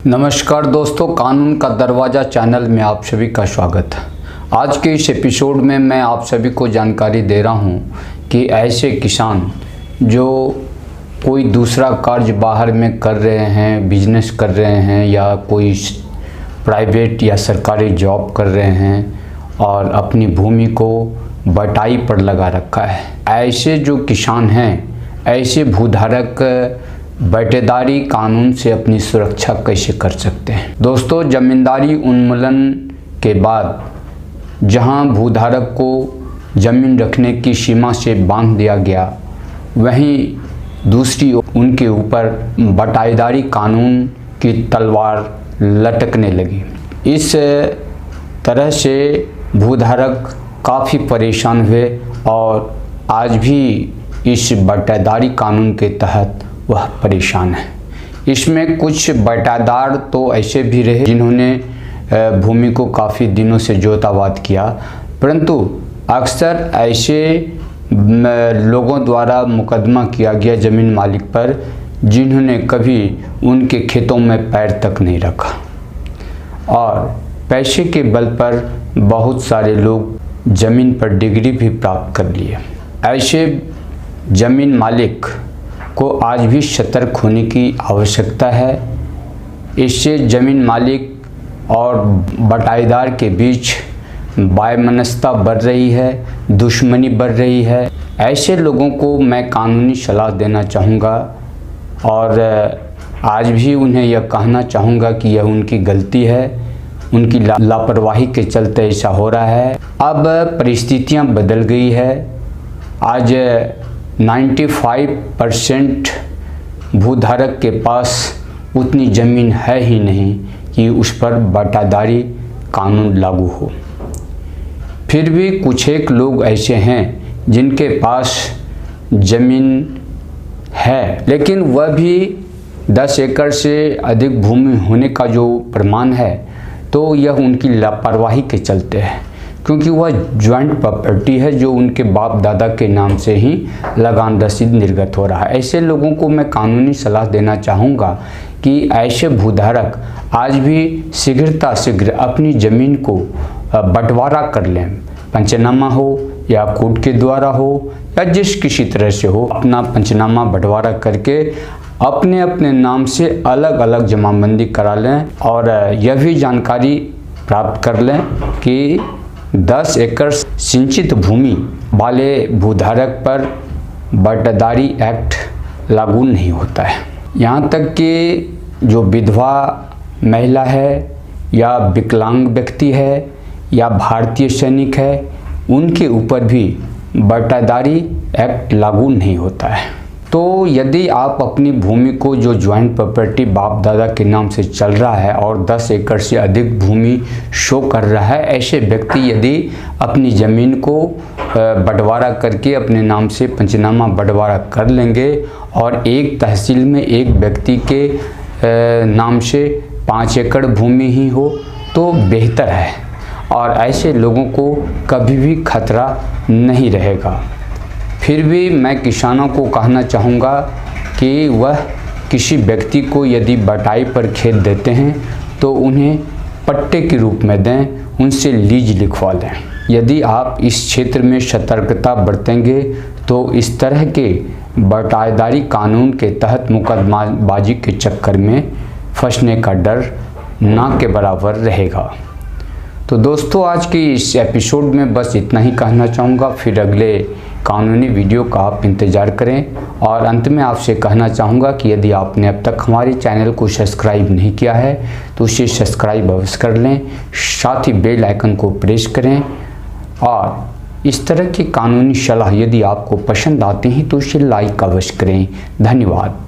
नमस्कार दोस्तों, कानून का दरवाज़ा चैनल में आप सभी का स्वागत है। आज के इस एपिसोड में मैं आप सभी को जानकारी दे रहा हूं कि ऐसे किसान जो कोई दूसरा कार्य बाहर में कर रहे हैं, बिजनेस कर रहे हैं या कोई प्राइवेट या सरकारी जॉब कर रहे हैं और अपनी भूमि को बटाई पर लगा रखा है, ऐसे जो किसान हैं, ऐसे भूधारक बटेदारी कानून से अपनी सुरक्षा कैसे कर सकते हैं। दोस्तों, जमींदारी उन्मूलन के बाद जहां भूधारक को जमीन रखने की सीमा से बांध दिया गया, वहीं दूसरी उनके ऊपर बटाईदारी कानून की तलवार लटकने लगी। इस तरह से भूधारक काफ़ी परेशान हुए और आज भी इस बटाईदारी कानून के तहत वह परेशान है। इसमें कुछ बटाईदार तो ऐसे भी रहे जिन्होंने भूमि को काफ़ी दिनों से जोतावाद किया, परंतु अक्सर ऐसे लोगों द्वारा मुकदमा किया गया ज़मीन मालिक पर जिन्होंने कभी उनके खेतों में पैर तक नहीं रखा और पैसे के बल पर बहुत सारे लोग ज़मीन पर डिग्री भी प्राप्त कर लिए। ऐसे ज़मीन मालिक को आज भी सतर्क होने की आवश्यकता है। इससे ज़मीन मालिक और बटाईदार के बीच वैमनस्यता बढ़ रही है, दुश्मनी बढ़ रही है। ऐसे लोगों को मैं कानूनी सलाह देना चाहूँगा और आज भी उन्हें यह कहना चाहूँगा कि यह उनकी गलती है, उनकी लापरवाही के चलते ऐसा हो रहा है। अब परिस्थितियाँ बदल गई है। आज 95% भूधारक के पास उतनी ज़मीन है ही नहीं कि उस पर बटाईदारी कानून लागू हो। फिर भी कुछ एक लोग ऐसे हैं जिनके पास ज़मीन है, लेकिन वह भी 10 एकड़ से अधिक भूमि होने का जो प्रमाण है, तो यह उनकी लापरवाही के चलते है, क्योंकि वह जॉइंट प्रॉपर्टी है जो उनके बाप दादा के नाम से ही लगान रसीद निर्गत हो रहा है। ऐसे लोगों को मैं कानूनी सलाह देना चाहूँगा कि ऐसे भूधारक आज भी शीघ्र अपनी ज़मीन को बंटवारा कर लें। पंचनामा हो या कोर्ट के द्वारा हो या जिस किसी तरह से हो, अपना पंचनामा बंटवारा करके अपने अपने नाम से अलग अलग जमाबंदी करा लें और यह भी जानकारी प्राप्त कर लें कि 10 एकड़ सिंचित भूमि वाले भूधारक पर बटाईदारी एक्ट लागू नहीं होता है। यहाँ तक कि जो विधवा महिला है या विकलांग व्यक्ति है या भारतीय सैनिक है, उनके ऊपर भी बटाईदारी एक्ट लागू नहीं होता है। तो यदि आप अपनी भूमि को जो ज्वाइंट प्रॉपर्टी बाप दादा के नाम से चल रहा है और 10 एकड़ से अधिक भूमि शो कर रहा है, ऐसे व्यक्ति यदि अपनी ज़मीन को बंटवारा करके अपने नाम से पंचनामा बंटवारा कर लेंगे और एक तहसील में एक व्यक्ति के नाम से 5 एकड़ भूमि ही हो तो बेहतर है और ऐसे लोगों को कभी भी खतरा नहीं रहेगा। फिर भी मैं किसानों को कहना चाहूँगा कि वह किसी व्यक्ति को यदि बटाई पर खेत देते हैं तो उन्हें पट्टे के रूप में दें, उनसे लीज लिखवा लें। यदि आप इस क्षेत्र में सतर्कता बरतेंगे तो इस तरह के बटाईदारी कानून के तहत मुकदमाबाजी के चक्कर में फंसने का डर ना के बराबर रहेगा। तो दोस्तों, आज की इस एपिसोड में बस इतना ही कहना चाहूँगा। फिर अगले कानूनी वीडियो का आप इंतज़ार करें और अंत में आपसे कहना चाहूँगा कि यदि आपने अब तक हमारे चैनल को सब्सक्राइब नहीं किया है तो उसे सब्सक्राइब अवश्य कर लें, साथ ही बेल आइकन को प्रेस करें और इस तरह की कानूनी सलाह यदि आपको पसंद आती हैं तो उसे लाइक अवश्य करें। धन्यवाद।